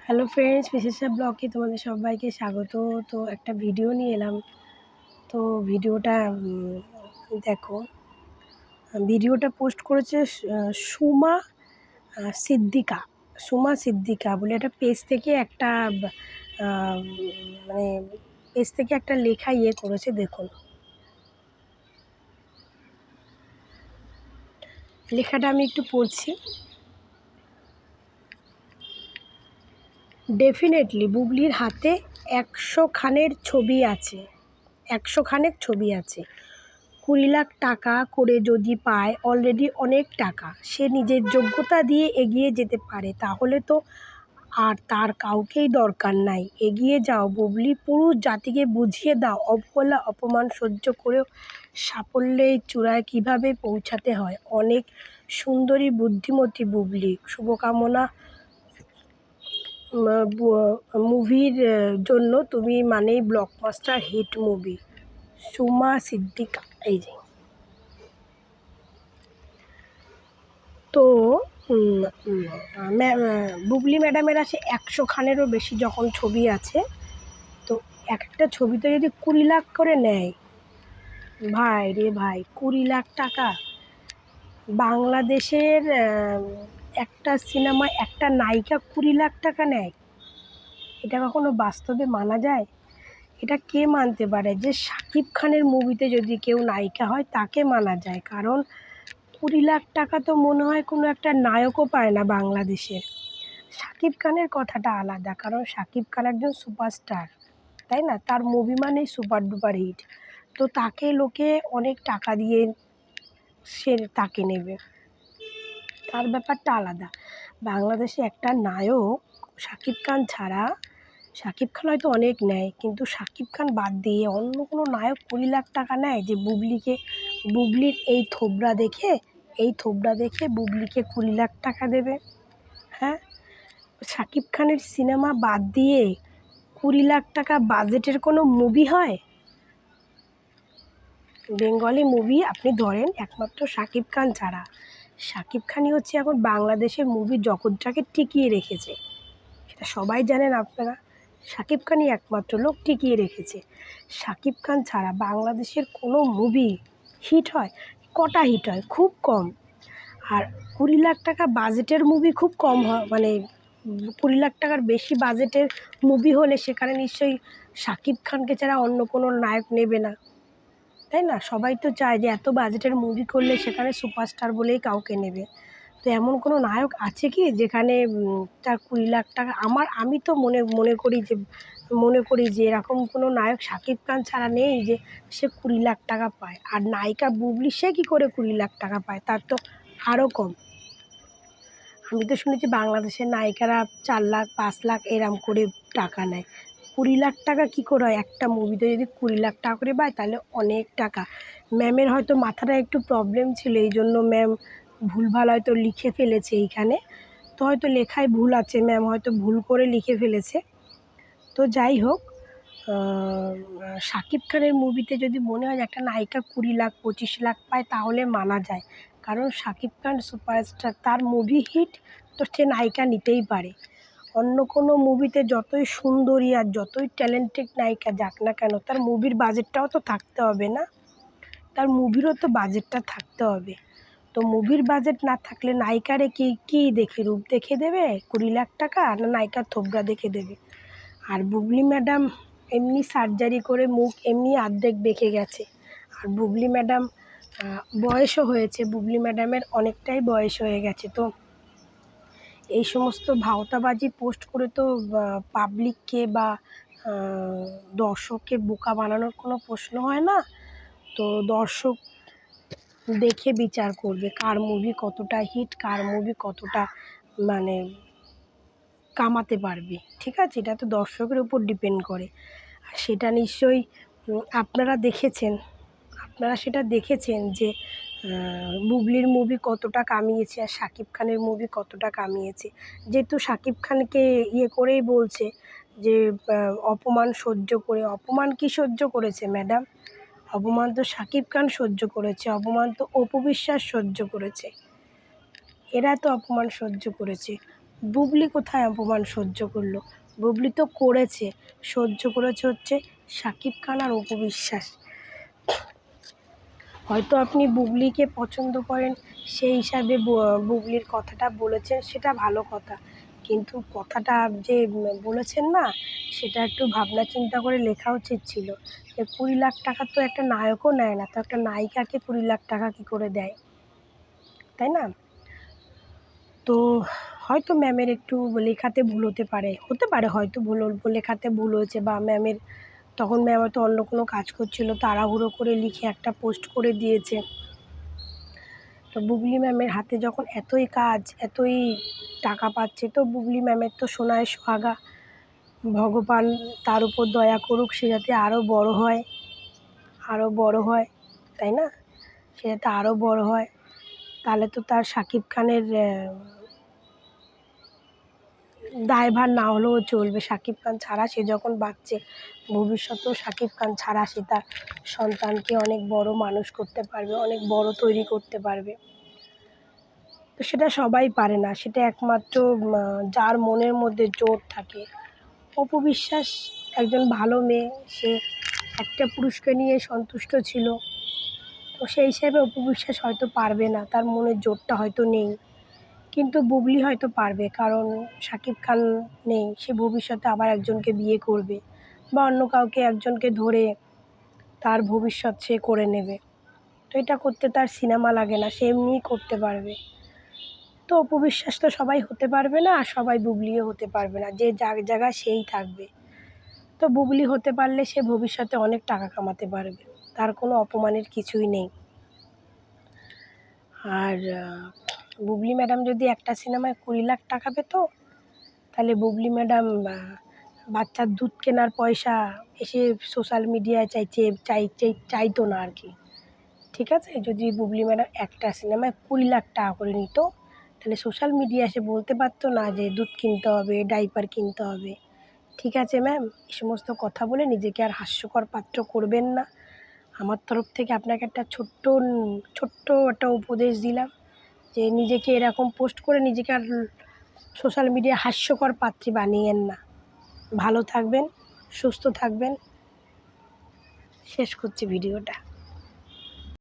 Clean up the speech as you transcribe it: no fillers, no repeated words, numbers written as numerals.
Hello friends, বিশেষা ব্লগে তোমাদের সবাইকে স্বাগত। তো একটা ভিডিও নিয়ে এলাম। তো ভিডিওটা দেখো। ভিডিওটা পোস্ট করেছে সুমা সিদ্দিকা। সুমা সিদ্দিকা বলে একটা পেজ থেকে একটা মানে পেজ থেকে একটা লেখা করেছে। দেখুন লেখাটা আমি একটু পড়ছি। ডেফিনেটলি বুবলির হাতে 100 খানের ছবি আছে, 100 খানেক ছবি আছে। 20 লাখ টাকা করে যদি পায়, অলরেডি অনেক টাকা। সে নিজের যোগ্যতা দিয়ে এগিয়ে যেতে পারে, তাহলে তো আর তার কাউকেই দরকার নাই। এগিয়ে যাও বুবলি, পুরুষ জাতিকে বুঝিয়ে দাও অবহেলা অপমান সহ্য করেও সাফল্যের চূড়ায় কীভাবে পৌঁছাতে হয়। অনেক সুন্দরী বুদ্ধিমতী বুবলি। শুভকামনা মুভির জন্য। তুমি মানেই blockbuster hit movie. Suma Siddika. এই যে তো বুবলি ম্যাডামের আছে 100 খানেরও বেশি যখন ছবি আছে। তো এক একটা ছবিতে যদি 20 লাখ করে নেয়, ভাই রে ভাই, 20 লাখ টাকা। বাংলাদেশের একটা সিনেমায় একটা নায়িকা 20 লাখ টাকা নেয়, এটা কখনো বাস্তবে মানা যায়? এটা কে মানতে পারে? যে শাকিব খানের মুভিতে যদি কেউ নায়িকা হয় তাকে মানা যায়, কারণ 20 লাখ টাকা তো মনে হয় কোনো একটা নায়কও পায় না বাংলাদেশে। শাকিব খানের কথাটা আলাদা, কারণ শাকিব খান একজন সুপারস্টার, তাই না? তার মুভি মানেই সুপার ডুপার হিট। তো তাকে লোকে অনেক টাকা দিয়ে সে তাকে নেবে, তার ব্যাপারটা আলাদা। বাংলাদেশে একটা নায়ক শাকিব খান ছাড়া, শাকিব খান হয়তো অনেক নেয়, কিন্তু শাকিব খান বাদ দিয়ে অন্য কোনো নায়ক 20 লাখ টাকা নেয় যে বুবলির এই থোবরা দেখে বুবলিকে 20 লাখ টাকা দেবে? হ্যাঁ, শাকিব খানের সিনেমা বাদ দিয়ে 20 লাখ টাকা বাজেটের কোনো মুভি হয়? বেঙ্গলি মুভি আপনি ধরেন একমাত্র শাকিব খান ছাড়া। শাকিব খানই হচ্ছে এখন বাংলাদেশের মুভি জগৎটাকে টিকিয়ে রেখেছে, সেটা সবাই জানেন আপনারা। শাকিব খানই একমাত্র লোক টিকিয়ে রেখেছে। শাকিব খান ছাড়া বাংলাদেশের কোনো মুভি হিট হয়? কটা হিট হয়? খুব কম। আর 20 লাখ টাকা বাজেটের মুভি খুব কম হয়, মানে 20 লাখ টাকার বেশি বাজেটের মুভি হলে সেখানে নিশ্চয়ই শাকিব খানকে ছাড়া অন্য কোনো নায়ক নেবে না, তাই না? সবাই তো চায় যে এত বাজেটের মুভি করলে সেখানে সুপারস্টার বলেই কাউকে নেবে। তো এমন কোনো নায়ক আছে কি যেখানে তার 20 লাখ টাকা? আমি তো মনে করি যে এরকম কোনো নায়ক শাকিব খান ছাড়া নেই যে সে 20 লাখ টাকা পায়। আর নায়িকা বুবলি, সে কী করে 20 লাখ টাকা পায়? তার তো আরও কম। আমি তো শুনেছি বাংলাদেশের নায়িকারা 4 লাখ 5 লাখ এরম করে টাকা নেয়। 20 লাখ টাকা কী করে হয়? একটা মুভিতে যদি 20 লাখ টাকা করে পায় তাহলে অনেক টাকা। ম্যামের হয়তো মাথাটা একটু প্রবলেম ছিল, এই জন্য ম্যাম ভুলভাল হয়তো লিখে ফেলেছে এইখানে। তো হয়তো লেখায় ভুল আছে, ম্যাম হয়তো ভুল করে লিখে ফেলেছে। তো যাই হোক, শাকিব খানের মুভিতে যদি মনে হয় যে একটা নায়িকা 20 লাখ 25 লাখ পায় তাহলে মানা যায়, কারণ শাকিব খান সুপারস্টার, তার মুভি হিট, তো সে নায়িকা নিতেই পারে। অন্য কোনো মুভিতে যতই সুন্দরী আর যতই ট্যালেন্টেড নায়িকা যাক না কেন, তার মুভির বাজেটটাও তো থাকতে হবে না? তার মুভিরও তো বাজেটটা থাকতে হবে। তো মুভির বাজেট না থাকলে নায়িকারে কী দেখে রূপ দেখে দেবে 20 লাখ টাকা, না নায়িকার থোবরা দেখে দেবে? আর বুবলি ম্যাডাম এমনি সার্জারি করে মুখ এমনি অর্ধেক বেঁকে গেছে। আর বুবলি ম্যাডাম বয়সও হয়েছে, বুবলি ম্যাডামের অনেকটাই বয়স হয়ে গেছে। তো এই সমস্ত ভাওতাবাজি পোস্ট করে তো পাবলিককে বা দর্শককে বোকা বানানোর কোনো প্রশ্ন হয় না। তো দর্শক দেখে বিচার করবে কার মুভি কতটা হিট, কার মুভি কতটা মানে কামাতে পারবে, ঠিক আছে? এটা তো দর্শকের উপর ডিপেন্ড করে। আর সেটা নিশ্চয়ই আপনারা সেটা দেখেছেন যে বুবলির মুভি কতটা কামিয়েছে আর শাকিব খানের মুভি কতটা কামিয়েছে। যেহেতু শাকিব খানকে করেই বলছে যে অপমান সহ্য করে। অপমান কি সহ্য করেছে ম্যাডাম? অপমান তো শাকিব খান সহ্য করেছে, অপমান তো অপু বিশ্বাস সহ্য করেছে, এরা তো অপমান সহ্য করেছে। বুবলি কোথায় অপমান সহ্য করলো? বুবলি তো করেছে, সহ্য করেছে হচ্ছে শাকিব খান আর অপু বিশ্বাস। হয়তো আপনি বুবলিকে পছন্দ করেন, সেই হিসাবে বুবলির কথাটা বলেছেন, সেটা ভালো কথা। কিন্তু কথাটা যে বলেছেন না, সেটা একটু ভাবনা চিন্তা করে লেখা উচিত ছিল। যে 20 লাখ টাকা তো একটা নায়কও নেয় না, তো একটা নায়িকাকে 20 লাখ টাকা কী করে দেয়, তাই না? তো হয়তো ম্যামের একটু লেখাতে ভুল হতে পারে হয়তো লেখাতে ভুল হয়েছে, বা ম্যামের তখন ম্যাম হয়তো অন্য কোনো কাজ করছিল, তাড়াহুড়ো করে লিখে একটা পোস্ট করে দিয়েছে। তো বুবলি ম্যামের হাতে যখন এতই কাজ, এতই টাকা পাচ্ছে, তো বুবলি ম্যামের তো সোনায় সোহাগা। ভগবান তার উপর দয়া করুক, সে যাতে আরও বড় হয়, আরও বড় হয়, তাই না? সে যাতে আরও বড় হয়, তাহলে তো তার শাকিব খানের দায়ভার না হলেও চলবে। শাকিব খান ছাড়া সে যখন বাঁচছে, ভবিষ্যতেও শাকিব খান ছাড়া সে তার সন্তানকে অনেক বড় মানুষ করতে পারবে, অনেক বড় তৈরি করতে পারবে। তো সেটা সবাই পারে না, সেটা একমাত্র যার মনের মধ্যে জোর থাকে। অপু বিশ্বাস একজন ভালো মেয়ে, সে একটা পুরুষকে নিয়ে সন্তুষ্ট ছিল। তো সেই হিসেবে অপু বিশ্বাস হয়তো পারবে না, তার মনের জোরটা হয়তো নেই। কিন্তু বুবলি হয়তো পারবে, কারণ শাকিব খান নেই, সে ভবিষ্যতে আবার একজনকে বিয়ে করবে, বা অন্য কাউকে একজনকে ধরে তার ভবিষ্যৎ সে করে নেবে। তো এটা করতে তার সিনেমা লাগে না, সে এমনিই করতে পারবে। তো অপু বিশ্বাস তো সবাই হতে পারবে না, আর সবাই বুবলিও হতে পারবে না, যে যার জায়গায় সেই থাকবে। তো বুবলি হতে পারলে সে ভবিষ্যতে অনেক টাকা কামাতে পারবে, তার কোনো অপমানের কিছুই নেই। আর বুবলি ম্যাডাম যদি একটা সিনেমায় 20 লাখ টাকা পেত, তাহলে বুবলি ম্যাডাম বাচ্চার দুধ কেনার পয়সা এসে সোশ্যাল মিডিয়ায় চাইতো না আর কি। ঠিক আছে, যদি বুবলি ম্যাডাম একটা সিনেমায় 20 লাখ টাকা করে নিত, তাহলে সোশ্যাল মিডিয়া এসে বলতে পারতো না যে দুধ কিনতে হবে, ডাইপার কিনতে হবে। ঠিক আছে ম্যাম, এই সমস্ত কথা বলে নিজেকে আর হাস্যকর পাত্র করবেন না। আমার তরফ থেকে আপনাকে একটা ছোট্ট একটা উপদেশ দিলাম, যে নিজেকে এরকম পোস্ট করে নিজেকে আর সোশ্যাল মিডিয়া হাস্যকর পাত্রী বানিয়েন না। ভালো থাকবেন, সুস্থ থাকবেন। শেষ করছি ভিডিওটা।